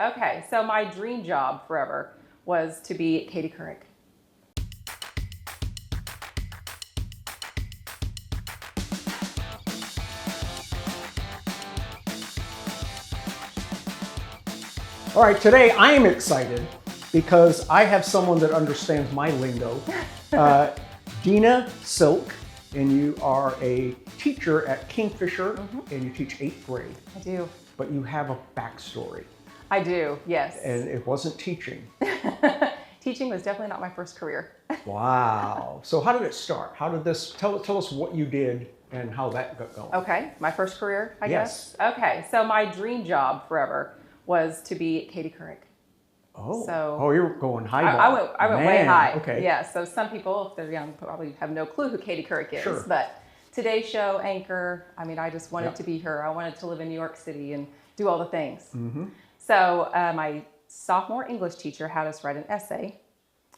Okay, so my dream job forever was to be Katie Couric. All right, today I am excited because I have someone that understands my lingo. Deana Silk, and you are a teacher at Kingfisher, and you teach 8th grade. I do. But you have a backstory. I do, yes. And it wasn't teaching. Teaching was definitely not my first career. Wow. So how did it start? How did this, tell us what you did and how that got going. Okay, my first career, I Yes. guess. Okay, so my dream job forever was to be Katie Couric. Oh, you're going highball. I went way high. Okay. Yeah, so some people, if they're young, probably have no clue who Katie Couric is. Sure. But Today Show anchor, I mean, I just wanted to be her. I wanted to live in New York City and do all the things. So my sophomore English teacher had us write an essay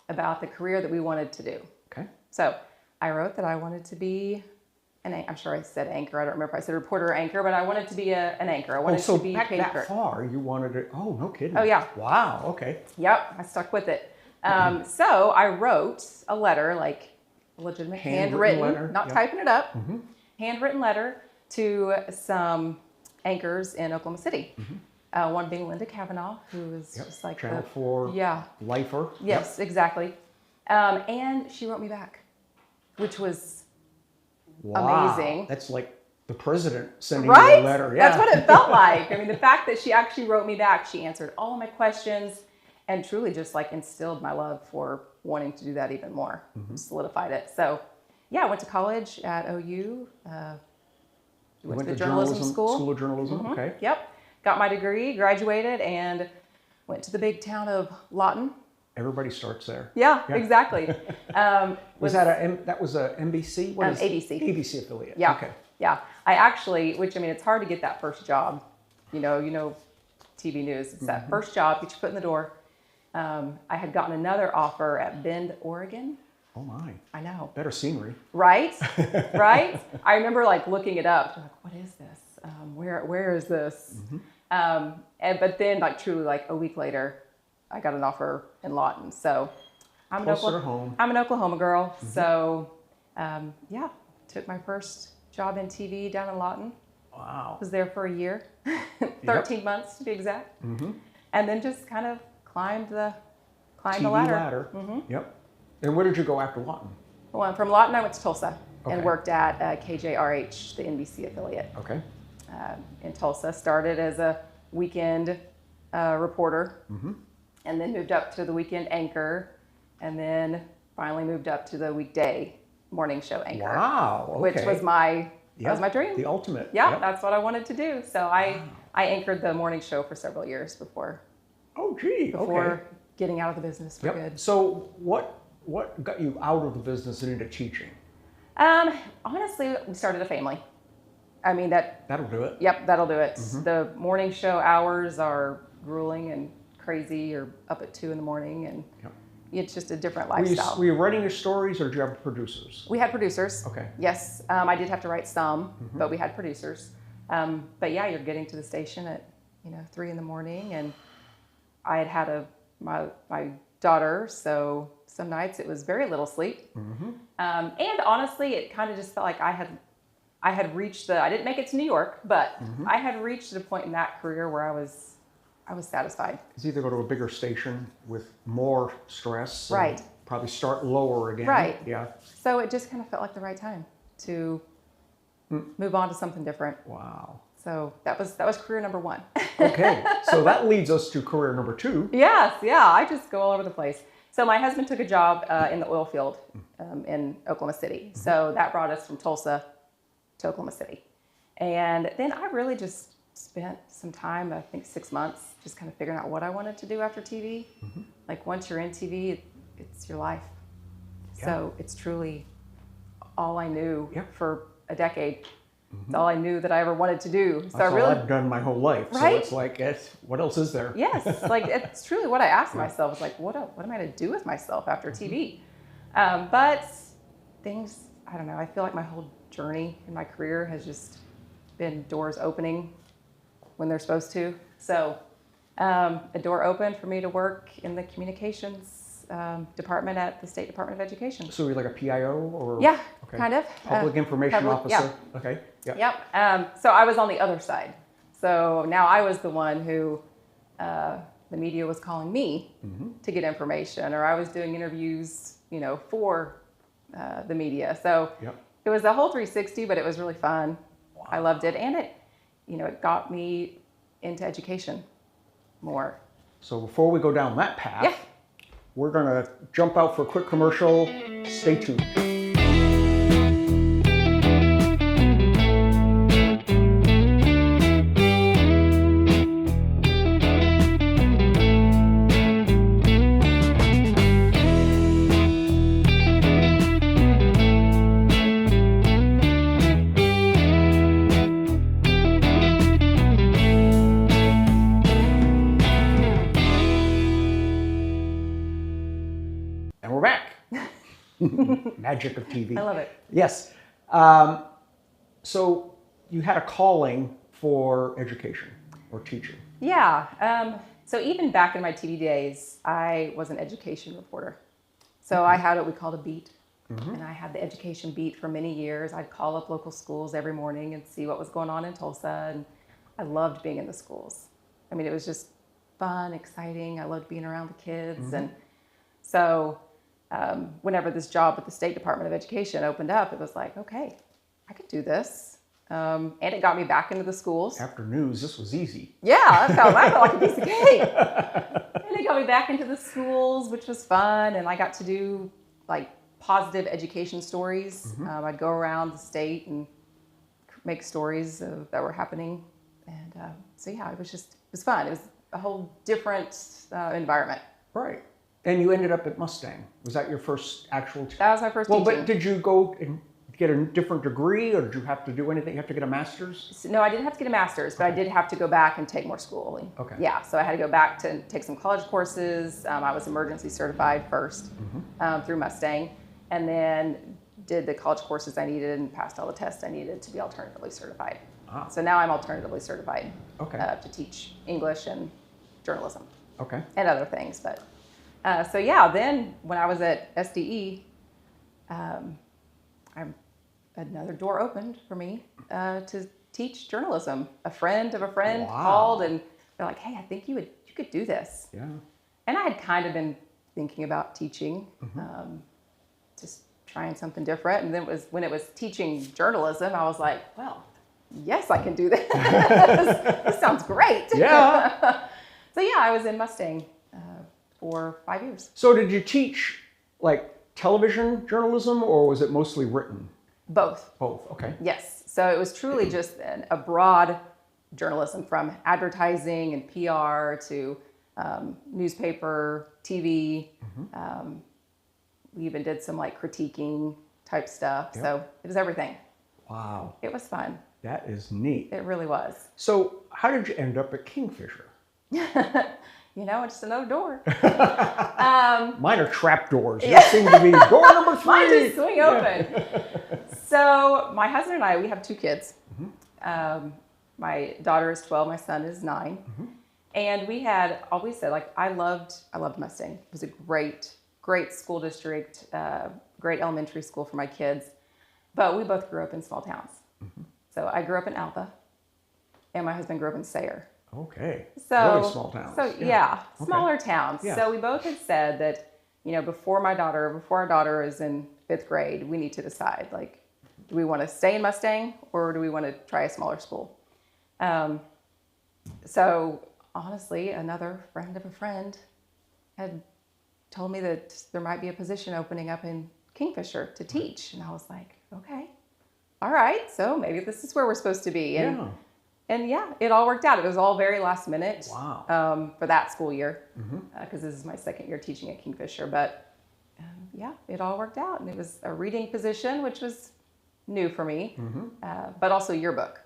about the career that we wanted to do. Okay. So I wrote that I wanted to be I'm sure I said anchor. I don't remember if I said reporter or anchor, but I wanted to be an anchor. I wanted to be back Katie that Couric. far, you wanted to, oh, no kidding. Oh, yeah. Wow, okay. Yep, I stuck with it. So I wrote a letter, like a legitimate handwritten letter. not Yep. typing it up, handwritten letter to some anchors in Oklahoma City. One being Linda Kavanaugh, who is just like Channel 4 lifer. Yes, exactly. And she wrote me back, which was Wow. amazing. That's like the president sending Right? you a letter. Yeah. That's what it felt like. I mean, the fact that she actually wrote me back, she answered all of my questions and truly just like instilled my love for wanting to do that even more, solidified it. So yeah, I went to college at OU, went to the journalism school. School of Journalism, okay. Yep, got my degree, graduated, and went to the big town of Lawton. Everybody starts there. Yeah. Exactly. Was that that was a NBC? What is ABC. ABC affiliate. Yeah. Okay. Yeah. I actually, which I mean, it's hard to get that first job. You know, TV news. It's that first job, get your foot in the door. I had gotten another offer at Bend, Oregon. Oh my. I know. Better scenery. Right? Right? I remember like looking it up. Like, what is this? Where is this? But then like truly like a week later, I got an offer in Lawton. So I'm Closer to home. I'm an Oklahoma girl. So yeah, took my first job in TV down in Lawton. Wow. Was there for a year, 13 months to be exact. And then just kind of climbed the TV ladder. Yep. And where did you go after Lawton? Well, from Lawton, I went to Tulsa and Okay. worked at KJRH, the NBC affiliate. Okay. In Tulsa. Started as a weekend reporter, and then moved up to the weekend anchor, and then finally moved up to the weekday morning show anchor. Wow. Okay. Which was my dream. The ultimate. Yeah, Yep. that's what I wanted to do. So I anchored the morning show for several years before Oh, gee. Okay. getting out of the business for good. So what got you out of the business and into teaching? Honestly, we started a family. I mean That'll do it. Yep, that'll do it. The morning show hours are grueling and crazy. You're up at 2 a.m. and it's just a different lifestyle. Were you writing your stories or did you have producers? We had producers. Okay. Yes, I did have to write some, but we had producers. But yeah, you're getting to the station at 3 a.m. and I had my daughter, so some nights it was very little sleep. And honestly, it kind of just felt like I had reached I didn't make it to New York, but I had reached a point in that career where I was satisfied. It's either go to a bigger station with more stress, Right. Probably start lower again. Right. Yeah. So it just kind of felt like the right time to move on to something different. Wow. So that was career number 1. Okay. So that leads us to career number 2. Yes, yeah, I just go all over the place. So my husband took a job in the oil field in Oklahoma City. So that brought us from Tulsa to Oklahoma City. And then I really just spent some time, I think 6 months, just kind of figuring out what I wanted to do after TV. Like once you're in TV, it's your life. Yeah. So it's truly all I knew for a decade. It's all I knew that I ever wanted to do. So That's all I've done my whole life. Right? So it's like, what else is there? Yes, like it's truly what I asked myself. It's like, what am I going to do with myself after TV? But things, I don't know. I feel like my whole journey in my career has just been doors opening when they're supposed to. So A door opened for me to work in the communications department at the State Department of Education. So you're like a PIO or? Yeah, okay. kind of. Public information officer? Yeah. Okay. Yep. Yep. So I was on the other side. So now I was the one who the media was calling me to get information, or I was doing interviews, for the media. So it was a whole 360, but it was really fun. Wow. I loved it. And it got me into education more. So before we go down that path, we're going to jump out for a quick commercial. Stay tuned. And we're back. Magic of TV. I love it. Yes. So you had a calling for education or teaching. Yeah. So even back in my TV days, I was an education reporter. So I had what we called a beat. And I had the education beat for many years. I'd call up local schools every morning and see what was going on in Tulsa. And I loved being in the schools. I mean, it was just fun, exciting. I loved being around the kids. And so whenever this job with the State Department of Education opened up, it was like, okay, I could do this. And it got me back into the schools. After news, this was easy. Yeah, I felt like a piece of cake. And it got me back into the schools, which was fun. And I got to do like positive education stories. I'd go around the state and make stories that were happening. And so yeah, it was fun. It was a whole different environment. Right. And you ended up at Mustang. Was that your first actual? That was my first teaching. But did you go and get a different degree, or did you have to do anything? You have to get a master's? No, I didn't have to get a master's, but I did have to go back and take more schooling. Okay. Yeah, so I had to go back to take some college courses. I was emergency certified first through Mustang, and then did the college courses I needed and passed all the tests I needed to be alternatively certified. Ah. So now I'm alternatively certified Okay. to teach English and journalism Okay. and other things. But so yeah, then when I was at SDE, another door opened for me to teach journalism. A friend of a friend called and they're like, "Hey, I think you could do this." Yeah. And I had kind of been thinking about teaching, just trying something different. And then when it was teaching journalism, I was like, well, yes, I can do this. This sounds great. Yeah. So yeah, I was in Mustang for 5 years. So did you teach like television journalism, or was it mostly written? Both. Both. Okay. Yes. So it was truly just a broad journalism, from advertising and PR to newspaper, TV. We even did some like critiquing type stuff. Yep. So it was everything. Wow. It was fun. That is neat. It really was. So how did you end up at Kingfisher? It's just another door. Mine are trap doors. Yours seem to be door number 3. Mine just swing open. So my husband and I, we have 2 kids. My daughter is 12, my son is 9. And we had always said, like, I loved Mustang. It was a great school district, great elementary school for my kids. But we both grew up in small towns. So I grew up in Alpha, and my husband grew up in Sayre. Okay. So really small towns. So smaller towns. Yeah. So we both had said that, before our daughter is in 5th grade, we need to decide, like, do we want to stay in Mustang or do we want to try a smaller school? So honestly, another friend of a friend had told me that there might be a position opening up in Kingfisher to teach. And I was like, okay, all right. So maybe this is where we're supposed to be. And yeah, it all worked out. It was all very last minute. Wow. For that school year, because this is my 2nd year teaching at Kingfisher. But yeah, it all worked out. And it was a reading position, which was new for me, but also yearbook.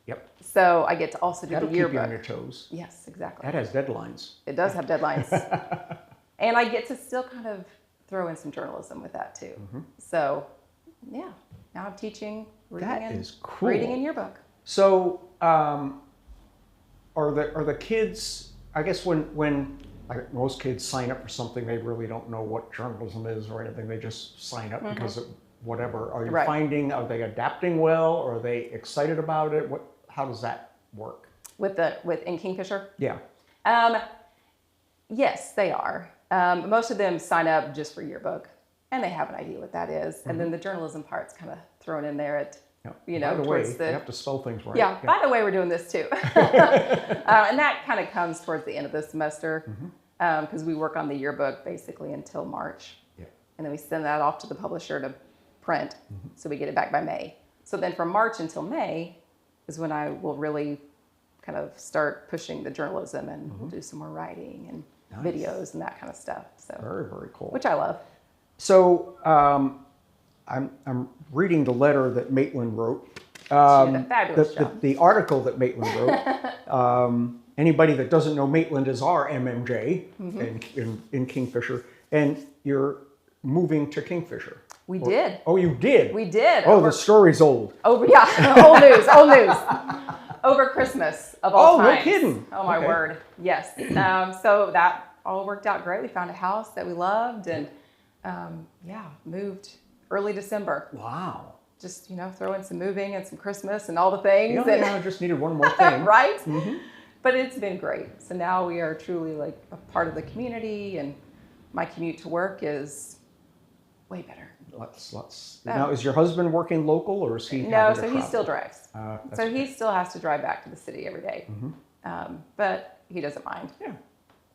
Yep. So I get to also do That'll the yearbook. keep you on your toes. Yes, exactly. That has deadlines. It does have deadlines. And I get to still kind of throw in some journalism with that too. So yeah, now I'm teaching reading, That is cool. Reading in yearbook. So are the kids, I guess when like most kids sign up for something, they really don't know what journalism is or anything. They just sign up because of whatever. Are you Right. finding, are they adapting well? Or are they excited about it? How does that work? In Kingfisher? Yeah. Yes, they are. Most of them sign up just for yearbook, and they have an idea what that is. And then the journalism part's kind of thrown in there at, By the way, towards you have to spell things right. Yeah, by the way, we're doing this too. And that kind of comes towards the end of the semester because we work on the yearbook basically until March. Yeah. And then we send that off to the publisher to print, so we get it back by May. So then from March until May is when I will really kind of start pushing the journalism and we'll do some more writing and videos and that kind of stuff. So Very, very cool. which I love. So I'm reading the letter that Maitland wrote. She did a fabulous job. The article that Maitland wrote. Anybody that doesn't know, Maitland is our MMJ in Kingfisher, and you're moving to Kingfisher. We did. Oh, you did? We did. Oh, the story's old. Oh, yeah. Old news. Over Christmas of all times. Oh, no kidding. Oh, my Okay. word. Yes. So that all worked out great. We found a house that we loved and, moved early December. Wow. Just, throw in some moving and some Christmas and all the things. Yeah, I just needed one more thing. Right? But it's been great. So now we are truly like a part of the community, and my commute to work is way better. Now, is your husband working local, or is he? No, so he still drives. So he still has to drive back to the city every day. But he doesn't mind. Yeah.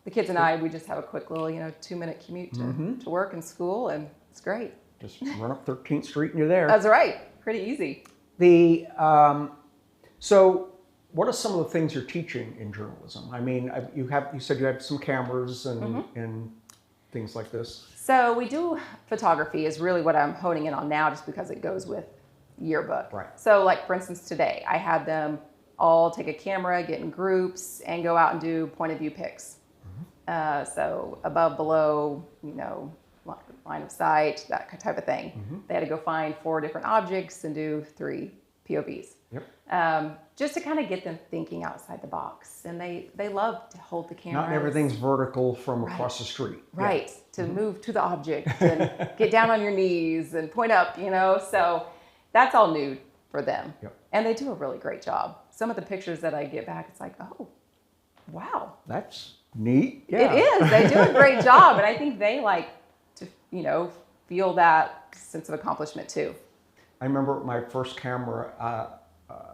The kids and I, we just have a quick little, 2-minute commute to work and school, and it's great. Just run up 13th Street and you're there. That's right. Pretty easy. So what are some of the things you're teaching in journalism? I mean, you said you have some cameras and things like this. So we do photography is really what I'm honing in on now, just because it goes with yearbook. Right. So like, for instance, today I had them all take a camera, get in groups, and go out and do point of view pics. So above, below, line of sight, that type of thing. They had to go find 4 different objects and do 3 POVs. Yep. Just to kind of get them thinking outside the box. And they love to hold the camera. Not everything's vertical from across the street. Right. To move to the object and get down on your knees and point up, So that's all new for them. Yep. And they do a really great job. Some of the pictures that I get back, it's like, oh, wow. That's neat. Yeah. It is. They do a great job. And I think they like to, feel that sense of accomplishment too. I remember my first camera,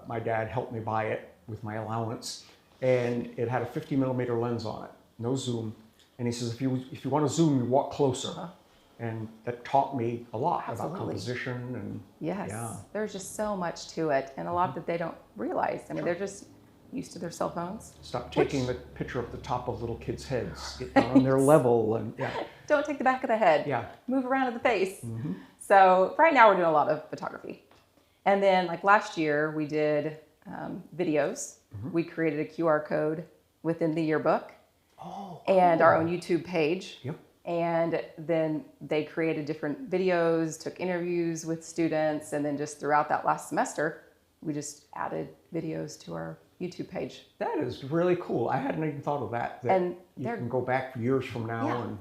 my dad helped me buy it with my allowance, and it had a 50 millimeter lens on it, no zoom. And he says, if you want to zoom, you walk closer. And that taught me a lot about composition and yes, there's just so much to it, and a lot that they don't realize. I mean, they're just used to their cell phones. Stop taking the picture of the top of little kids' heads. Get down on their level and Don't take the back of the head. Yeah. Move around at the face. So right now we're doing a lot of photography. And then like last year we did videos. We created a QR code within the yearbook and our own YouTube page. Yep. And then they created different videos, took interviews with students, and then just throughout that last semester, we just added videos to our YouTube page. That is really cool. I hadn't even thought of that. And you can go back years from now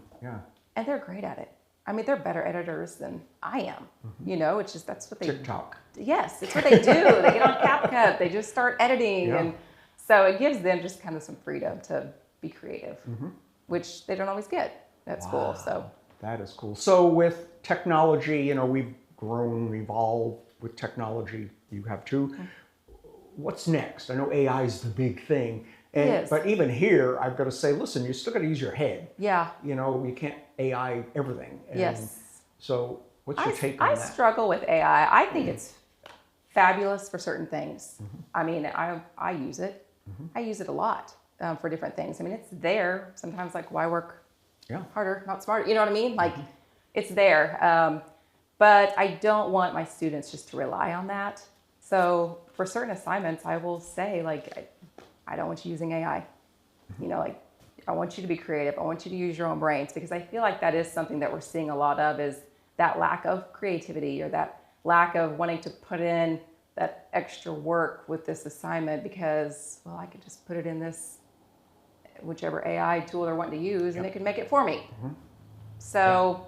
and they're great at it. I mean, they're better editors than I am. It's just that's what they TikTok. Yes, it's what they do. They get on CapCut. They just start editing, and so it gives them just kind of some freedom to be creative, which they don't always get at school. So that is cool. So with technology, we've grown, evolved with technology. You have too. What's next? I know AI is the big thing. But even here, I've got to say, listen, you still got to use your head. Yeah. You can't AI everything. And yes. So what's your take on that? I struggle with AI. I think it's fabulous for certain things. I mean, I use it. I use it a lot for different things. I mean, it's there. Sometimes like, why work harder, not smarter? You know what I mean? Like, it's there. But I don't want my students just to rely on that. So for certain assignments, I will say, like, I don't want you using AI. I want you to be creative. I want you to use your own brains, because I feel like that is something that we're seeing a lot of, is that lack of creativity or that lack of wanting to put in that extra work with this assignment because, well, I could just put it in this whichever AI tool they're wanting to use, and it can make it for me. So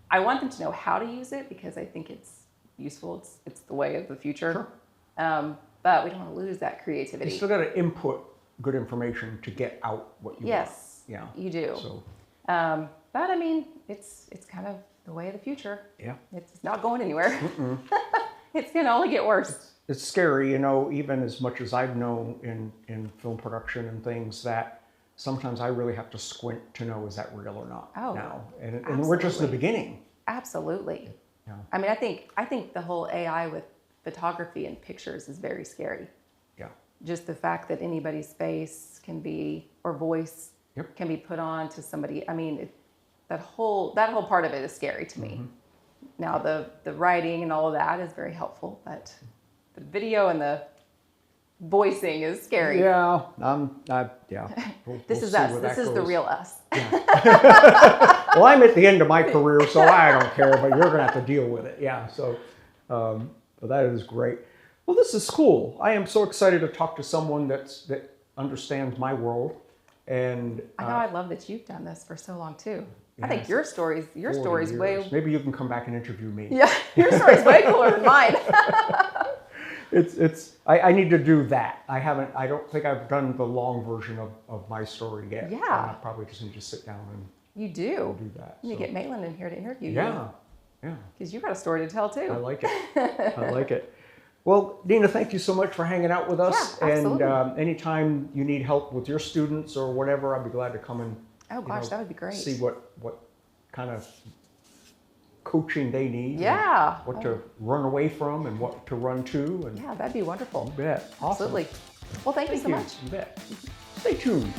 I want them to know how to use it because I think it's useful. It's the way of the future. Sure. But we don't want to lose that creativity. You still got to input good information to get out what you want. Yes, Yeah. you do. So, but I mean, it's kind of the way of the future. yeah. It's not going anywhere. It's going to only get worse. It's scary, you know, even as much as I've known in film production and things, that sometimes I really have to squint to know, is that real or not now? And we're just the beginning. Absolutely. Yeah. I mean, I think the whole AI with photography and pictures is very scary. Yeah. Just the fact that anybody's face can be, or voice can be put on to somebody. I mean, that whole part of it is scary to me. Now the writing and all of that is very helpful, but the video and the voicing is scary. Yeah. Yeah. This is us. This is the real us. Well, I'm at the end of my career, so I don't care, but you're going to have to deal with it. Yeah. So, but that is great. Well, this is cool. I am so excited to talk to someone that understands my world. And I know. I love that you've done this for so long too. I think yes. your story's way. Maybe you can come back and interview me. Yeah, your story's way cooler than mine. I need to do that. I don't think I've done the long version of my story yet. Yeah. I probably just need to sit down and You do. do that. You get Maitland in here to interview you. Yeah. Yeah. Because you got a story to tell too. I like it. I like it. Well, Deana, thank you so much for hanging out with us. Yeah, absolutely. And anytime you need help with your students or whatever, I'd be glad to come and that would be great. see what kind of coaching they need. Yeah. And what to run away from and what to run to. And Yeah, that'd be wonderful. you bet. Awesome. Absolutely. Well, thank you so much. You bet. Stay tuned.